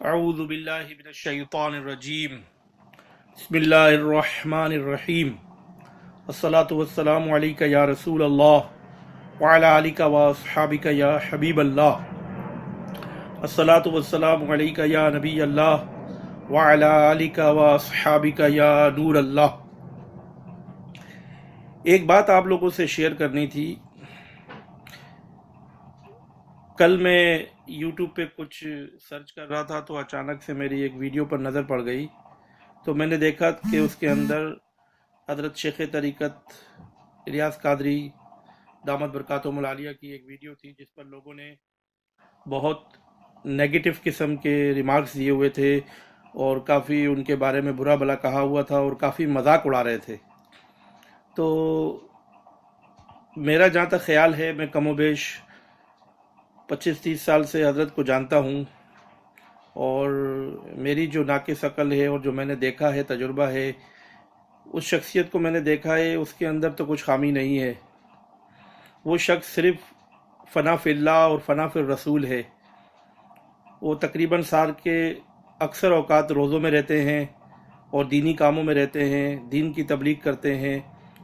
اعوذ باللہ من الشیطان الرجیم بسم اللہ الرحمن الرحیم الصلاۃ والسلام علیک یا رسول اللہ وعلی آلک واصحابک یا حبیب اللہ الصلاۃ والسلام علیک یا نبی اللہ وعلی آلک واصحابک یا نور اللہ۔ ایک بات آپ لوگوں سے شیئر کرنی تھی۔ کل میں یوٹیوب پہ کچھ سرچ کر رہا تھا تو اچانک سے میری ایک ویڈیو پر نظر پڑ گئی، تو میں نے دیکھا کہ اس کے اندر حضرت شیخ طریقت الیاس قادری دامت برکاتہم العالیہ کی ایک ویڈیو تھی، جس پر لوگوں نے بہت نیگیٹو قسم کے ریمارکس دیے ہوئے تھے اور کافی ان کے بارے میں برا بھلا کہا ہوا تھا اور کافی مذاق اڑا رہے تھے۔ تو میرا جہاں تک خیال ہے، میں کم و بیش 25-30 سال سے حضرت کو جانتا ہوں، اور میری جو ناقص عقل ہے اور جو میں نے دیکھا ہے، تجربہ ہے، اس شخصیت کو میں نے دیکھا ہے، اس کے اندر تو کچھ خامی نہیں ہے۔ وہ شخص صرف فنا فی اللہ اور فنا فی الرسول ہے۔ وہ تقریباً سال کے اکثر اوقات روزوں میں رہتے ہیں اور دینی کاموں میں رہتے ہیں، دین کی تبلیغ کرتے ہیں،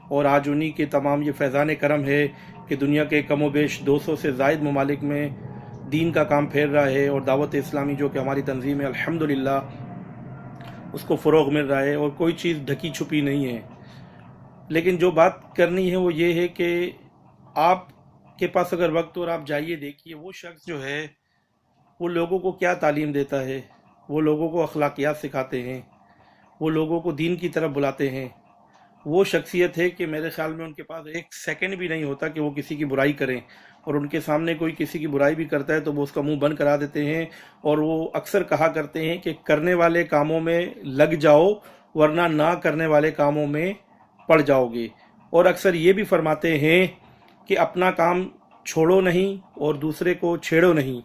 اور آج انہی کے تمام یہ فیضان کرم ہے کہ دنیا کے کم و بیش 200 سے زائد ممالک میں دین کا کام پھیل رہا ہے، اور دعوت اسلامی جو کہ ہماری تنظیم ہے، الحمدللہ اس کو فروغ مل رہا ہے، اور کوئی چیز ڈھکی چھپی نہیں ہے۔ لیکن جو بات کرنی ہے وہ یہ ہے کہ آپ کے پاس اگر وقت ہو اور آپ جائیے دیکھیے، وہ شخص جو ہے وہ لوگوں کو کیا تعلیم دیتا ہے، وہ لوگوں کو اخلاقیات سکھاتے ہیں، وہ لوگوں کو دین کی طرف بلاتے ہیں۔ وہ شخصیت ہے کہ میرے خیال میں ان کے پاس ایک سیکنڈ بھی نہیں ہوتا کہ وہ کسی کی برائی کریں، اور ان کے سامنے کوئی کسی کی برائی بھی کرتا ہے تو وہ اس کا منہ بند کرا دیتے ہیں، اور وہ اکثر کہا کرتے ہیں کہ کرنے والے کاموں میں لگ جاؤ ورنہ نہ کرنے والے کاموں میں پڑ جاؤ گے، اور اکثر یہ بھی فرماتے ہیں کہ اپنا کام چھوڑو نہیں اور دوسرے کو چھیڑو نہیں۔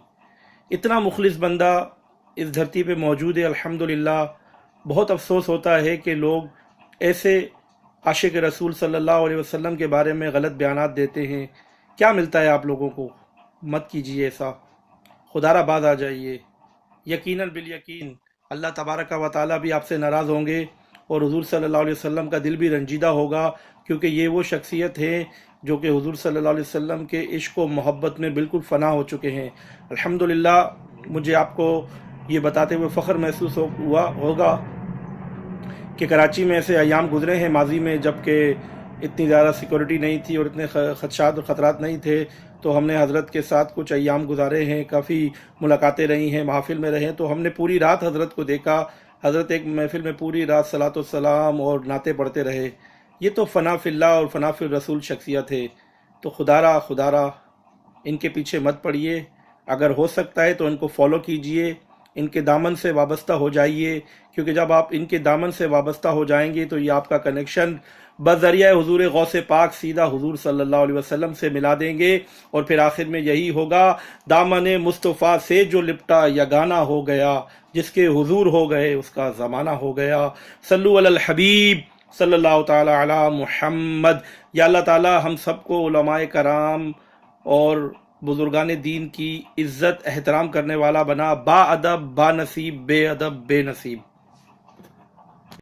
اتنا مخلص بندہ اس دھرتی پہ موجود ہے، الحمدللہ۔ بہت افسوس ہوتا ہے کہ لوگ ایسے عاشق رسول صلی اللہ علیہ وسلم کے بارے میں غلط بیانات دیتے ہیں۔ کیا ملتا ہے آپ لوگوں کو؟ مت کیجیے ایسا، خدا را باز آ جائیے۔ یقیناً بالیقین اللہ تبارک و تعالیٰ بھی آپ سے ناراض ہوں گے، اور حضور صلی اللہ علیہ وسلم کا دل بھی رنجیدہ ہوگا، کیونکہ یہ وہ شخصیت ہے جو کہ حضور صلی اللہ علیہ وسلم کے عشق و محبت میں بالکل فنا ہو چکے ہیں۔ الحمدللہ مجھے آپ کو یہ بتاتے ہوئے فخر محسوس ہوا ہوگا کہ کراچی میں ایسے ایام گزرے ہیں ماضی میں، جب کہ اتنی زیادہ سیکورٹی نہیں تھی اور اتنے خدشات اور خطرات نہیں تھے، تو ہم نے حضرت کے ساتھ کچھ ایام گزارے ہیں، کافی ملاقاتیں رہی ہیں، محافل میں رہے ہیں، تو ہم نے پوری رات حضرت کو دیکھا۔ حضرت ایک محفل میں پوری رات صلاۃ والسلام اور نعتیں پڑھتے رہے۔ یہ تو فنا فی اللہ اور فنا فی الرسول شخصیت ہے۔ تو خدا را ان کے پیچھے مت پڑیے، اگر ہو سکتا ہے تو ان کو فالو کیجئے، ان کے دامن سے وابستہ ہو جائیے، کیونکہ جب آپ ان کے دامن سے وابستہ ہو جائیں گے تو یہ آپ کا کنیکشن بذریعہ حضور غوث پاک سیدھا حضور صلی اللہ علیہ وسلم سے ملا دیں گے، اور پھر آخر میں یہی ہوگا، دامن مصطفیٰ سے جو لپٹا یگانہ ہو گیا، جس کے حضور ہو گئے اس کا زمانہ ہو گیا۔ صلو علی الحبیب صلی اللہ تعالی علی محمد۔ یا اللہ تعالی ہم سب کو علماء کرام اور بزرگان دین کی عزت احترام کرنے والا بنا، با ادب با نصیب، بے ادب بے نصیب۔